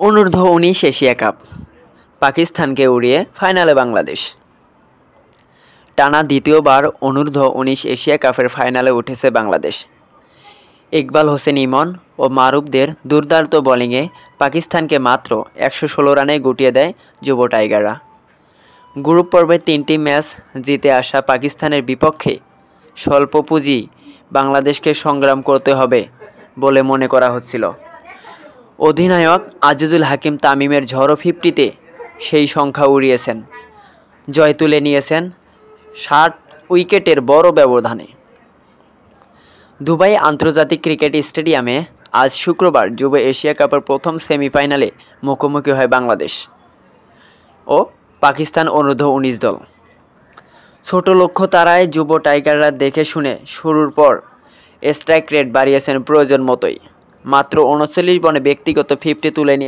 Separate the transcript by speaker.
Speaker 1: অনূর্ধ্ব-19 Asia cup, পাকিস্তানকে উড়িয়ে ফাইনালে বাংলাদেশ। টানা দ্বিতীয়বার অনূর্ধ্ব-19 এশিয়া কাপের ফাইনালে উঠেছে বাংলাদেশ। ইকবাল হোসেন ইমন ও মারুফদের দুর্দান্ত বোলিংয়ে পাকিস্তানকে মাত্র ১১৬ রানে গুটিয়ে দেয় যুব টাইগাররা। গ্রুপ পর্বের ৩টি ম্যাচ জিতে আসা পাকিস্তানের বিপক্ষে স্বল্প পুঁজি বাংলাদেশকে সংগ্রাম করতে হবে বলে মনে করা হচ্ছিল। অধিনায়ক আজিজুল হাকিম তামিমের ঝড়ো 50-তে সেই সংখ্যা উড়িয়েছেন, জয় তুলে নিয়েছেন ৬০ উইকেটের বড় ব্যবধানে। দুবাই আন্তর্জাতিক ক্রিকেট স্টেডিয়ামে আজ শুক্রবার যুব এশিয়া কাপের প্রথম সেমিফাইনালে মুখোমুখি হয় বাংলাদেশ ও পাকিস্তান অনূর্ধ্ব-19 দল। ছোট লক্ষ্য তাড়ায় যুব টাইগাররা দেখে শুনে শুরুর পর স্ট্রাইক রেট বাড়িয়েছেন প্রয়োজন মতোই। মাত্র ৩৯ বলে ব্যক্তিগত 50 তুলে নিয়ে